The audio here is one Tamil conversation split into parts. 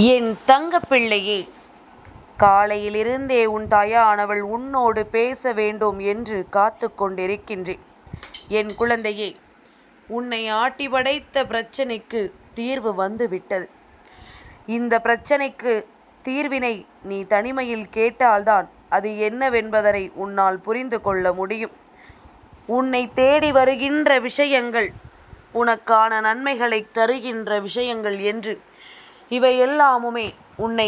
என் தங்கப்பிள்ளையே, காலையிலிருந்தே உன் தாயானவள் உன்னோடு பேச வேண்டும் என்று காத்து கொண்டிருக்கின்றேன். என் குழந்தையே, உன்னை ஆட்டி படைத்த பிரச்சனைக்கு தீர்வு வந்துவிட்டது. இந்த பிரச்சனைக்கு தீர்வினை நீ தனிமையில் கேட்டால்தான் அது என்னவென்பதனை உன்னால் புரிந்து கொள்ள முடியும். உன்னை தேடி வருகின்ற விஷயங்கள் உனக்கான நன்மைகளை தருகின்ற விஷயங்கள் என்று இவையெல்லாமுமே உன்னை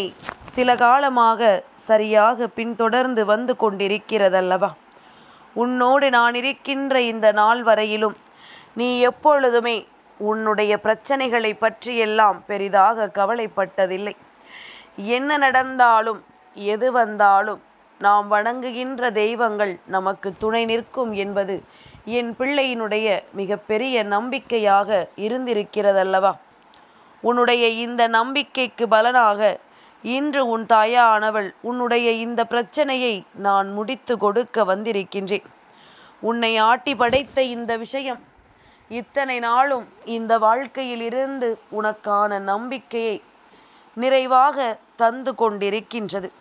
சில காலமாக சரியாக பின்தொடர்ந்து வந்து கொண்டிருக்கிறதல்லவா? உன்னோடு நான் இருக்கின்ற இந்த நாள் வரையிலும் நீ எப்பொழுதுமே உன்னுடைய பிரச்சனைகளை பற்றியெல்லாம் பெரிதாக கவலைப்பட்டதில்லை. என்ன நடந்தாலும் எது வந்தாலும் நாம் வணங்குகின்ற தெய்வங்கள் நமக்கு துணை நிற்கும் என்பது என் பிள்ளையினுடைய மிகப்பெரிய நம்பிக்கையாக இருந்திருக்கிறதல்லவா? உன்னுடைய இந்த நம்பிக்கைக்கு பலனாக இன்று உன் தாயானவள் உன்னுடைய இந்த பிரச்சனையை நான் முடித்து கொடுக்க வந்திருக்கின்றேன். உன்னை ஆட்டி படைத்த இந்த விஷயம் இத்தனை நாளும் இந்த வாழ்க்கையில் இருந்து உனக்கான நம்பிக்கையை நிறைவாக தந்து கொண்டிருக்கின்றது.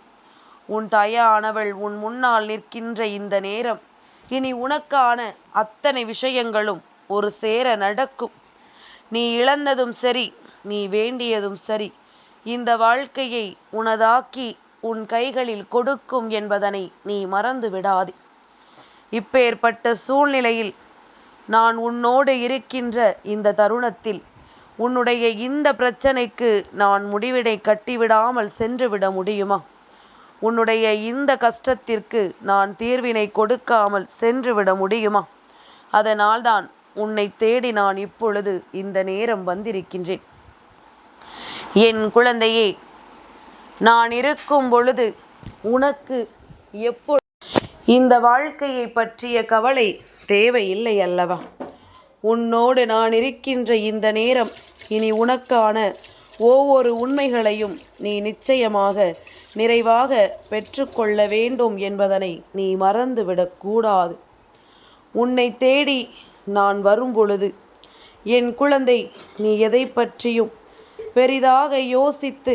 உன் தாயானவள் உன் முன்னால் நிற்கின்ற இந்த நேரம் இனி உனக்கான அத்தனை விஷயங்களும் ஒரு சேர நடக்கும். நீ இழந்ததும் சரி, நீ வேண்டியதும் சரி, இந்த வாழ்க்கையை உனதாக்கி உன் கைகளில் கொடுக்கும் என்பதனை நீ மறந்து விடாதே. இப்பேற்பட்ட சூழ்நிலையில் நான் உன்னோடு இருக்கின்ற இந்த தருணத்தில் உன்னுடைய இந்த பிரச்சனைக்கு நான் முடிவினை கட்டிவிடாமல் சென்றுவிட முடியுமா? உன்னுடைய இந்த கஷ்டத்திற்கு நான் தீர்வினை கொடுக்காமல் சென்றுவிட முடியுமா? அதனால்தான் உன்னை தேடி நான் இப்பொழுது இந்த நேரம் வந்திருக்கின்றேன். என் குழந்தையே, நான் இருக்கும் பொழுது உனக்கு எப்பொழுது இந்த வாழ்க்கையை பற்றிய கவலை தேவையில்லை அல்லவா? உன்னோடு நான் இருக்கின்ற இந்த நேரம் இனி உனக்கான ஒவ்வொரு உண்மைகளையும் நீ நிச்சயமாக நிறைவாக பெற்றுக்கொள்ள வேண்டும் என்பதனை நீ மறந்துவிடக்கூடாது. உன்னை தேடி நான் வரும் பொழுது என் குழந்தை, நீ எதை பற்றியும் பெரிதாக யோசித்து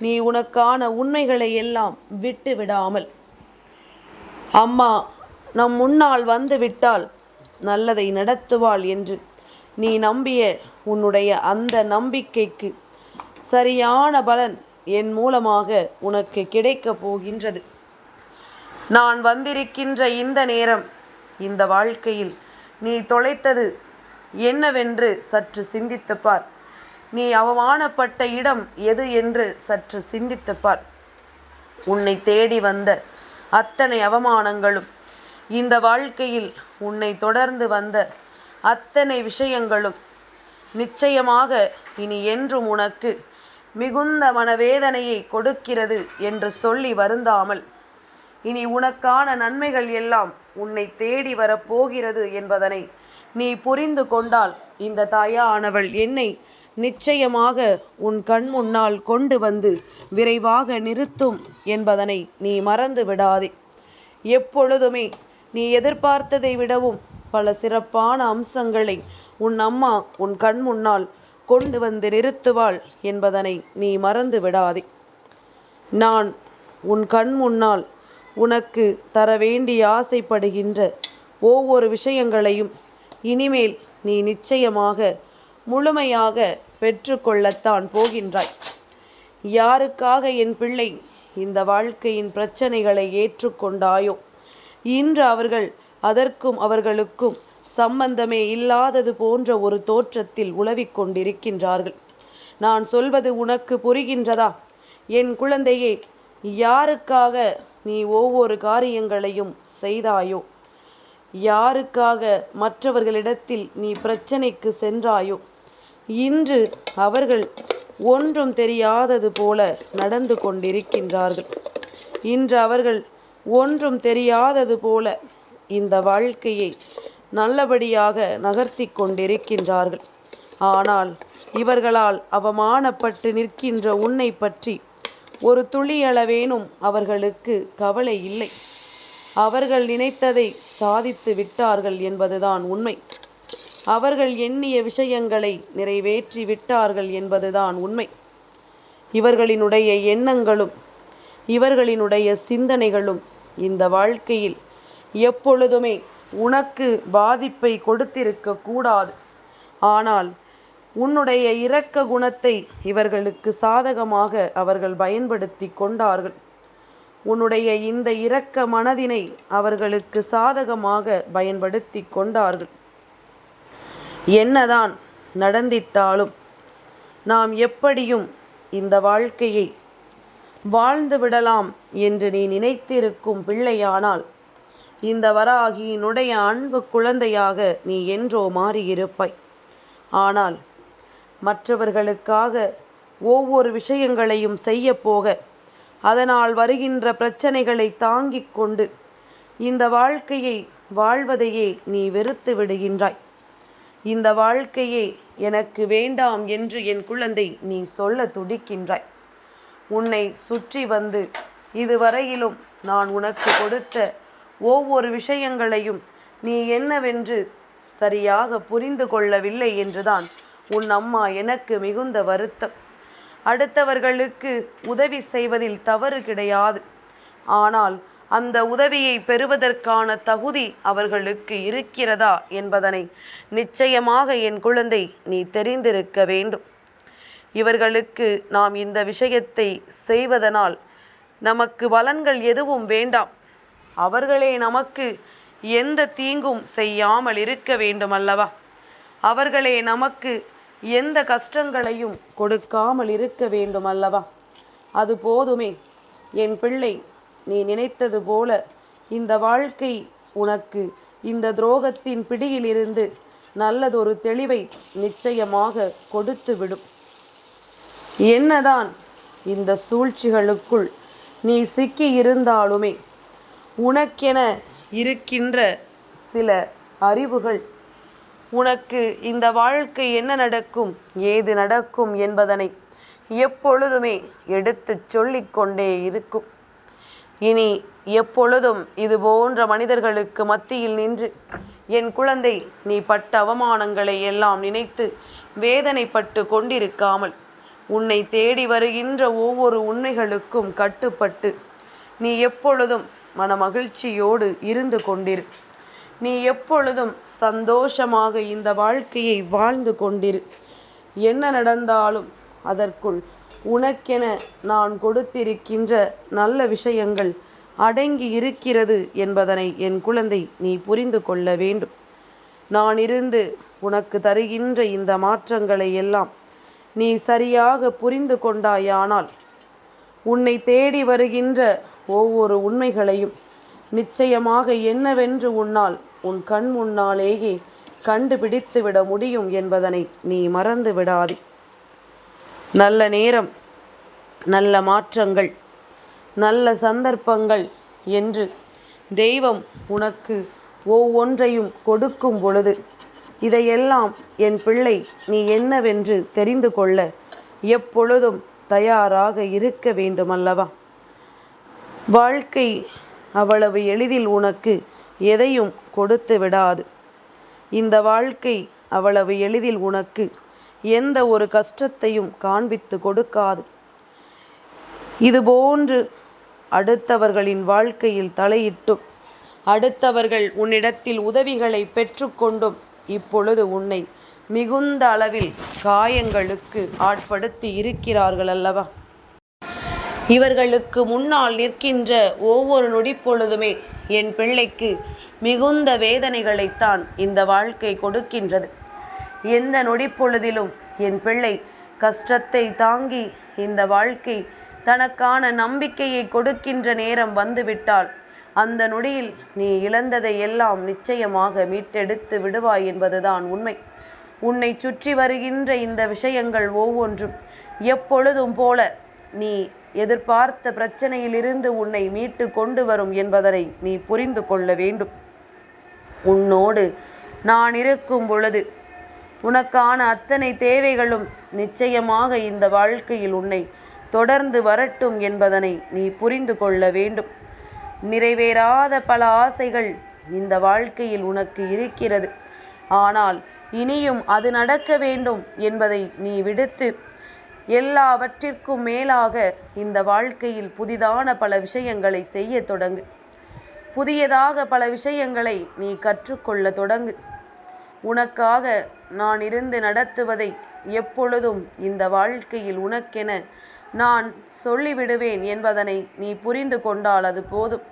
நீ உனக்கான உண்மைகளை எல்லாம் விட்டு விடாமல், அம்மா நம் முன்னால் வந்து விட்டால் நல்லதை நடத்துவாள் என்று நீ நம்பிய உன்னுடைய அந்த நம்பிக்கைக்கு சரியான பலன் என் மூலமாக உனக்கு கிடைக்கப் போகின்றது. நான் வந்திருக்கின்ற இந்த நேரம் இந்த வாழ்க்கையில் நீ தொலைத்தது என்னவென்று சற்று சிந்தித்துப்பார். நீ அவமானப்பட்ட இடம் எது என்று சற்று சிந்தித்துப்பார். உன்னை தேடி வந்த அத்தனை அவமானங்களும், இந்த வாழ்க்கையில் உன்னை தொடர்ந்து வந்த அத்தனை விஷயங்களும் நிச்சயமாக இனி என்றும் உனக்கு மிகுந்த மனவேதனையை கொடுக்கிறது என்று சொல்லி வருந்தாமல், இனி உனக்கான நன்மைகள் எல்லாம் உன்னை தேடி வரப்போகிறது என்பதனை நீ புரிந்து கொண்டால் இந்த தாயானவள் என்னை நிச்சயமாக உன் கண் முன்னால் கொண்டு வந்து விரைவாக நிறுத்தும் என்பதனை நீ மறந்து விடாதே. எப்பொழுதுமே நீ எதிர்பார்த்ததை விடவும் பல சிறப்பான அம்சங்களை உன் அம்மா உன் கண் முன்னால் கொண்டு வந்து நிறுத்துவாள் என்பதனை நீ மறந்து விடாதே. நான் உன் கண் முன்னால் உனக்கு தர வேண்டிய ஆசைப்படுகின்ற ஒவ்வொரு விஷயங்களையும் இனிமேல் நீ நிச்சயமாக முழுமையாக பெற்றுக்கொள்ளத்தான் போகின்றாய். யாருக்காக என் பிள்ளை இந்த வாழ்க்கையின் பிரச்சனைகளை ஏற்றுக்கொண்டாயோ, இன்று அவர்கள் அதற்கும் அவர்களுக்கும் சம்பந்தமே இல்லாதது போன்ற ஒரு தோற்றத்தில் உலவிக் கொண்டிருக்கின்றார்கள். நான் சொல்வது உனக்கு புரிகின்றதா? என் குழந்தையே, யாருக்காக நீ ஒவ்வொரு காரியங்களையும் செய்தாயோ, யாருக்காக மற்றவர்களிடத்தில் நீ பிரச்சனைக்கு சென்றாயோ, இன்று அவர்கள் ஒன்றும் தெரியாதது போல நடந்து கொண்டிருக்கின்றார்கள். இன்று அவர்கள் ஒன்றும் தெரியாதது போல இந்த வாழ்க்கையை நல்லபடியாக நகர்த்தி கொண்டிருக்கின்றார்கள். ஆனால் இவர்களால் அவமானப்பட்டு நிற்கின்ற உன்னை பற்றி ஒரு துளியளவேனும் அவர்களுக்கு கவலை இல்லை. அவர்கள் நினைத்ததை சாதித்து விட்டார்கள் என்பதுதான் உண்மை. அவர்கள் எண்ணிய விஷயங்களை நிறைவேற்றி விட்டார்கள் என்பதுதான் உண்மை. இவர்களினுடைய எண்ணங்களும் இவர்களினுடைய சிந்தனைகளும் இந்த வாழ்க்கையில் எப்பொழுதுமே உனக்கு பாதிப்பை கொடுத்திருக்க கூடாது. ஆனால் உன்னுடைய இரக்க குணத்தை இவர்களுக்கு சாதகமாக அவர்கள் பயன்படுத்தி கொண்டார்கள். உன்னுடைய இந்த இரக்க மனதினை அவர்களுக்கு சாதகமாக பயன்படுத்தி கொண்டார்கள். என்னதான் நடந்திட்டாலும் நாம் எப்படியும் இந்த வாழ்க்கையை வாழ்ந்து விடலாம் என்று நீ நினைத்திருக்கும் பிள்ளையானால் இந்த வராகியினுடைய அன்பு குழந்தையாக நீ என்றோ மாறியிருப்பாய். ஆனால் மற்றவர்களுக்காக ஒவ்வொரு விஷயங்களையும் செய்ய போக அதனால் வருகின்ற பிரச்சனைகளை தாங்கிக் கொண்டு இந்த வாழ்க்கையை வாழ்வதையே நீ வெறுத்து விடுகின்றாய். இந்த வாழ்க்கையே எனக்கு வேண்டாம் என்று என் குழந்தை நீ சொல்ல துடிக்கின்றாய். உன்னை சுற்றி வந்து இதுவரையிலும் நான் உனக்கு கொடுத்த ஒவ்வொரு விஷயங்களையும் நீ என்னவென்று சரியாக புரிந்து கொள்ளவில்லை என்றுதான் உன் அம்மா எனக்கு மிகுந்த வருத்தம். அடுத்தவர்களுக்கு உதவி செய்வதில் தவறு கிடையாது. ஆனால் அந்த உதவியை பெறுவதற்கான தகுதி அவர்களுக்கு இருக்கிறதா என்பதனை நிச்சயமாக என் குழந்தை நீ தெரிந்திருக்க வேண்டும். இவர்களுக்கு நாம் இந்த விஷயத்தை செய்வதனால் நமக்கு பலன்கள் எதுவும் வேண்டாம். அவர்களே நமக்கு எந்த தீங்கும் செய்யாமல் இருக்க வேண்டும் அல்லவா? அவர்களே நமக்கு எந்த கஷ்டங்களையும் கொடுக்காமல் இருக்க வேண்டும் அல்லவா? அது போதுமே என் பிள்ளை. நீ நினைத்தது போல இந்த வாழ்க்கை உனக்கு இந்த துரோகத்தின் பிடியிலிருந்து நல்லதொரு தெளிவை நிச்சயமாக கொடுத்து விடும். என்னதான் இந்த சூழ்ச்சிகளுக்குள் நீ சிக்கி இருந்தாலுமே உனக்கென இருக்கின்ற சில அறிவுகள் உனக்கு இந்த வாழ்க்கை என்ன நடக்கும் ஏது நடக்கும் என்பதனை எப்பொழுதுமே எடுத்து சொல்லிக்கொண்டே இருக்கும். இனி எப்பொழுதும் இது போன்ற மனிதர்களுக்கு மத்தியில் நின்று என் குழந்தை நீ பட்ட அவமானங்களை எல்லாம் நினைத்து வேதனைப்பட்டு கொண்டிருக்காமல் உன்னை தேடி வருகின்ற ஒவ்வொரு உண்மைகளுக்கும் கட்டுப்பட்டு நீ எப்பொழுதும் மனமகிழ்ச்சியோடு இருந்து கொண்டிரு. நீ எப்பொழுதும் சந்தோஷமாக இந்த வாழ்க்கையை வாழ்ந்து கொண்டிரு. என்ன நடந்தாலும் அதற்குள் உனக்கென நான் கொடுத்திருக்கின்ற நல்ல விஷயங்கள் அடங்கி இருக்கிறது என்பதனை என் குழந்தை நீ புரிந்து கொள்ள வேண்டும். நான் இருந்து உனக்கு தருகின்ற இந்த மாற்றங்களை எல்லாம் நீ சரியாக புரிந்து கொண்டாயானால் உன்னை தேடி வருகின்ற ஒவ்வொரு உண்மைகளையும் நிச்சயமாக என்னவென்று உன்னால் உன் கண் முன்னாலேயே கண்டுபிடித்து விட முடியும் என்பதனை நீ மறந்து விடாதே. நல்ல நேரம், நல்ல மாற்றங்கள், நல்ல சந்தர்ப்பங்கள் என்று தெய்வம் உனக்கு ஒவ்வொன்றையும் கொடுக்கும் பொழுது இதையெல்லாம் என் பிள்ளை நீ என்னவென்று தெரிந்து கொள்ள எப்பொழுதும் தயாராக இருக்க வேண்டுமல்லவா? வாழ்க்கை அவ்வளவு எளிதில் உனக்கு எதையும் கொடுத்து விடாது. இந்த வாழ்க்கை அவ்வளவு எளிதில் உனக்கு எந்த ஒரு கஷ்டத்தையும் காண்பித்து கொடுக்காது. இதுபோன்று அடுத்தவர்களின் வாழ்க்கையில் தலையிட்டும் அடுத்தவர்கள் உன்னிடத்தில் உதவிகளை பெற்றுக்கொண்டும் இப்பொழுது உன்னை மிகுந்த அளவில் காயங்களுக்கு ஆட்படுத்தி இருக்கிறார்கள் அல்லவா? இவர்களுக்கு முன்னால் நிற்கின்ற ஒவ்வொரு நொடிப்பொழுதுமே என் பிள்ளைக்கு மிகுந்த வேதனைகளைத்தான் இந்த வாழ்க்கை கொடுக்கின்றது. எந்த நொடிப்பொழுதிலும் என் பிள்ளை கஷ்டத்தை தாங்கி இந்த வாழ்க்கை தனக்கான நம்பிக்கையை கொடுக்கின்ற நேரம் வந்துவிட்டால் அந்த நொடியில் நீ இழந்ததை எல்லாம் நிச்சயமாக மீட்டெடுத்து விடுவாய் என்பதுதான் உண்மை. உன்னை சுற்றி வருகின்ற இந்த விஷயங்கள் ஒவ்வொன்றும் எப்பொழுதும் போல நீ எதிர்பார்த்த பிரச்சனையிலிருந்து உன்னை மீட்டு கொண்டு வரும் என்பதனை நீ புரிந்து கொள்ள வேண்டும். உன்னோடு நான் இருக்கும் பொழுது உனக்கான அத்தனை தேவைகளும் நிச்சயமாக இந்த வாழ்க்கையில் உன்னை தொடர்ந்து வரட்டும் என்பதனை நீ புரிந்து கொள்ள வேண்டும். நிறைவேறாத பல ஆசைகள் இந்த வாழ்க்கையில் உனக்கு இருக்கிறது. ஆனால் இனியும் அது நடக்க வேண்டும் என்பதை நீ விடுத்து எல்லாவற்றிற்கும் மேலாக இந்த வாழ்க்கையில் புதிதான பல விஷயங்களை செய்ய தொடங்கு. புதியதாக பல விஷயங்களை நீ கற்றுக்கொள்ள தொடங்கு. உனக்காக நான் இருந்து நடத்துவதை எப்பொழுதும் இந்த வாழ்க்கையில் உனக்கென நான் சொல்லிவிடுவேன் என்பதனை நீ புரிந்து கொண்டால் அது போதும்.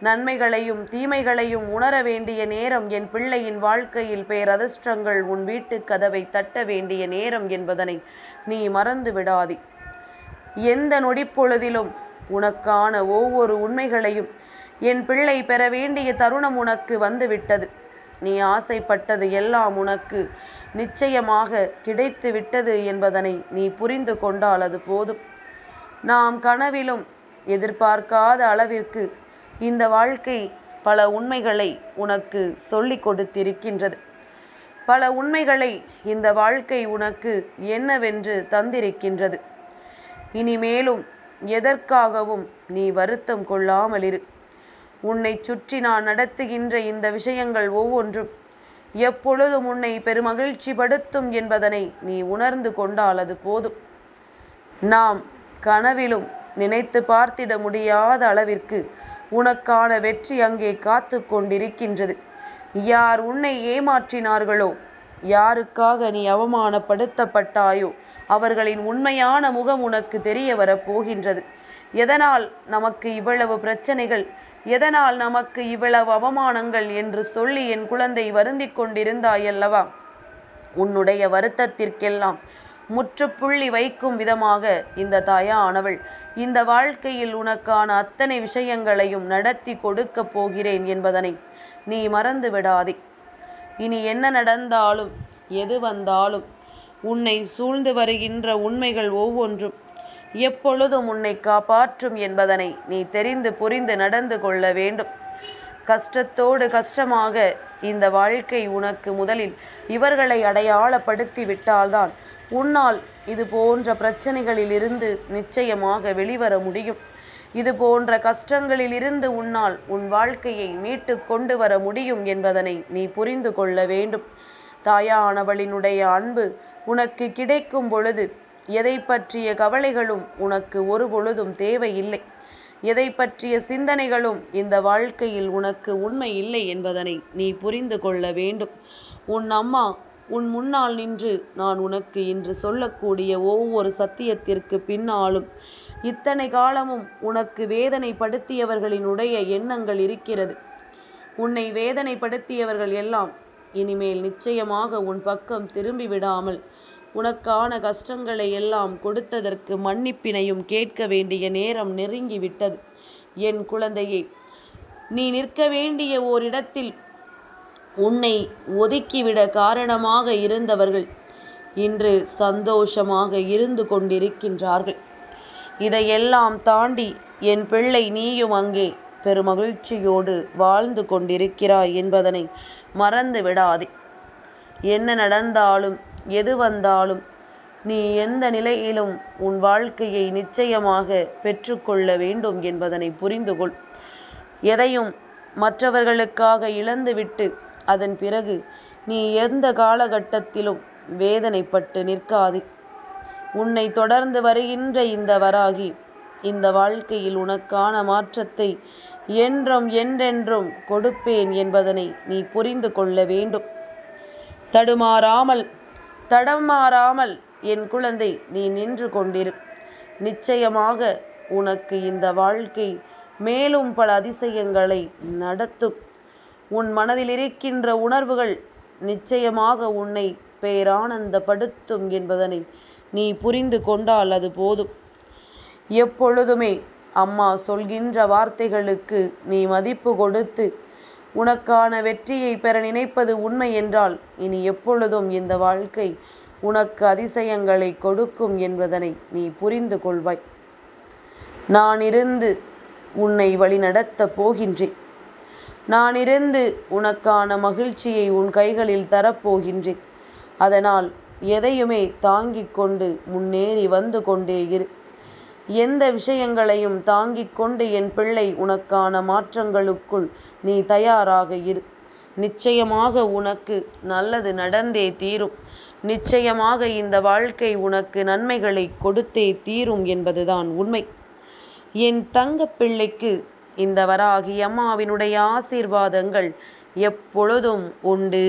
நன்மைகளையும் தீமைகளையும் உணர வேண்டிய நேரம் என் பிள்ளையின் வாழ்க்கையில் பேரதிர்ஷ்டங்கள் உன் வீட்டு கதவை தட்ட வேண்டிய நேரம் என்பதனை நீ மறந்து விடாதே. எந்த நொடிப்பொழுதிலும் உனக்கான ஒவ்வொரு உண்மைகளையும் என் பிள்ளை பெற வேண்டிய தருணம் உனக்கு வந்துவிட்டது. நீ ஆசைப்பட்டது எல்லாம் உனக்கு நிச்சயமாக கிடைத்து விட்டது என்பதனை நீ புரிந்து கொண்டால் அது போதும். நாம் கனவிலும் எதிர்பார்க்காத அளவிற்கு இந்த வாழ்க்கை பல உண்மைகளை உனக்கு சொல்லி கொடுத்திருக்கின்றது. பல உண்மைகளை இந்த வாழ்க்கை உனக்கு என்னவென்று தந்திருக்கின்றது. இனிமேலும் எதற்காகவும் நீ வருத்தம் கொள்ளாமல் இரு. உன்னை சுற்றி நான் நடத்துகின்ற இந்த விஷயங்கள் ஒவ்வொன்றும் எப்பொழுதும் உன்னை பெருமகிழ்ச்சி படுத்தும் என்பதனை நீ உணர்ந்து கொண்டால் அது போதும். நாம் கனவிலும் நினைத்து பார்த்திட முடியாத அளவிற்கு உனக்கான வெற்றி அங்கே காத்து கொண்டிருக்கின்றது. யார் உன்னை ஏமாற்றினார்களோ, யாருக்காக நீ அவமானப்படுத்தப்பட்டாயோ, அவர்களின் உண்மையான முகம் உனக்கு தெரிய வரப்போகின்றது. எதனால் நமக்கு இவ்வளவு பிரச்சனைகள், எதனால் நமக்கு இவ்வளவு அவமானங்கள் என்று சொல்லி என் குழந்தை வருந்தி கொண்டிருந்தாயல்லவா? உன்னுடைய வருத்தத்திற்கெல்லாம் முற்றுப்புள்ளி வைக்கும் விதமாக இந்த தாயானவள் இந்த வாழ்க்கையில் உனக்கான அத்தனை விஷயங்களையும் நடத்தி கொடுக்க போகிறேன் என்பதனை நீ மறந்து விடாதே. இனி என்ன நடந்தாலும் எது வந்தாலும் உன்னை சூழ்ந்து வருகின்ற உண்மைகள் ஒவ்வொன்றும் எப்பொழுதும் உன்னை காப்பாற்றும் என்பதனை நீ தெரிந்து புரிந்து நடந்து கொள்ள வேண்டும். கஷ்டத்தோடு கஷ்டமாக இந்த வாழ்க்கை உனக்கு முதலில் இவர்களை அடையாளப்படுத்தி விட்டால்தான் உன்னால் இது போன்ற பிரச்சனைகளிலிருந்து நிச்சயமாக வெளிவர முடியும். இது போன்ற கஷ்டங்களிலிருந்து உன்னால் உன் வாழ்க்கையை மீட்டு கொண்டு வர முடியும் என்பதனை நீ புரிந்து கொள்ள வேண்டும். தாயானவளினுடைய அன்பு உனக்கு கிடைக்கும் பொழுது எதை பற்றிய கவலைகளும் உனக்கு ஒரு பொழுதும் தேவையில்லை. எதை பற்றிய சிந்தனைகளும் இந்த வாழ்க்கையில் உனக்கு உண்மை இல்லை என்பதனை நீ புரிந்து கொள்ள வேண்டும். உன் அம்மா உன் முன்னால் நின்று நான் உனக்கு இன்று சொல்லக்கூடிய ஒவ்வொரு சத்தியத்திற்கு பின்னாலும் இத்தனை காலமும் உனக்கு வேதனைப்படுத்தியவர்களினுடைய எண்ணங்கள் இருக்கிறது. உன்னை வேதனைப்படுத்தியவர்கள் எல்லாம் இனிமேல் நிச்சயமாக உன் பக்கம் திரும்பி விடாமல் உனக்கான கஷ்டங்களை எல்லாம் கொடுத்ததற்கு மன்னிப்பினையும் கேட்க வேண்டிய நேரம் நெருங்கிவிட்டது. என் குழந்தையே, நீ நிற்க வேண்டிய ஓரிடத்தில் உன்னை ஒதுக்கிவிட காரணமாக இருந்தவர்கள் இன்று சந்தோஷமாக இருந்து கொண்டிருக்கின்றார்கள். இதையெல்லாம் தாண்டி என் பிள்ளை நீயும் அங்கே பெருமகிழ்ச்சியோடு வாழ்ந்து கொண்டிருக்கிறாய் என்பதனை மறந்து விடாதே. என்ன நடந்தாலும் எது வந்தாலும் நீ எந்த நிலையிலும் உன் வாழ்க்கையை நிச்சயமாக பெற்றுக்கொள்ள வேண்டும் என்பதனை புரிந்து கொள். எதையும் மற்றவர்களுக்காக இழந்துவிட்டு அதன் பிறகு நீ எந்த காலகட்டத்திலும் வேதனைப்பட்டு நிற்காதே. உன்னை தொடர்ந்து வருகின்ற இந்த வராகி இந்த வாழ்க்கையில் உனக்கான மாற்றத்தை என்றென்றும் கொடுப்பேன் என்பதனை நீ புரிந்து கொள்ள வேண்டும். தடமாறாமல் என் குழந்தை நீ நின்று கொண்டிரு. நிச்சயமாக உனக்கு இந்த வாழ்க்கை மேலும் பல அதிசயங்களை நடத்தும். உன் மனதில் இருக்கின்ற உணர்வுகள் நிச்சயமாக உன்னை பேரானந்தப்படுத்தும் என்பதனை நீ புரிந்து கொண்டால் அது போதும். எப்பொழுதுமே அம்மா சொல்கின்ற வார்த்தைகளுக்கு நீ மதிப்பு கொடுத்து உனக்கான வெற்றியை பெற நினைப்பது உண்மை என்றால் இனி எப்பொழுதும் இந்த வாழ்க்கை உனக்கு அதிசயங்களை கொடுக்கும் என்பதனை நீ புரிந்து கொள்வாய். நான் இருந்து உன்னை வழிநடத்தப் போகின்றேன். நான் இருந்து உனக்கான மகிழ்ச்சியை உன் கைகளில் தரப்போகின்றேன். அதனால் எதையுமே தாங்கிக் கொண்டு முன்னேறி வந்து கொண்டே இரு. எந்த விஷயங்களையும் தாங்கிக் கொண்டு என் பிள்ளை உனக்கான மாற்றங்களுக்குள் நீ தயாராக இரு. நிச்சயமாக உனக்கு நல்லது நடந்தே தீரும். நிச்சயமாக இந்த வாழ்க்கை உனக்கு நன்மைகளை கொடுத்தே தீரும் என்பதுதான் உண்மை. என் தங்கப் பிள்ளைக்கு இந்த வராகி அம்மாவினுடைய ஆசீர்வாதங்கள் எப்பொழுதும் உண்டு.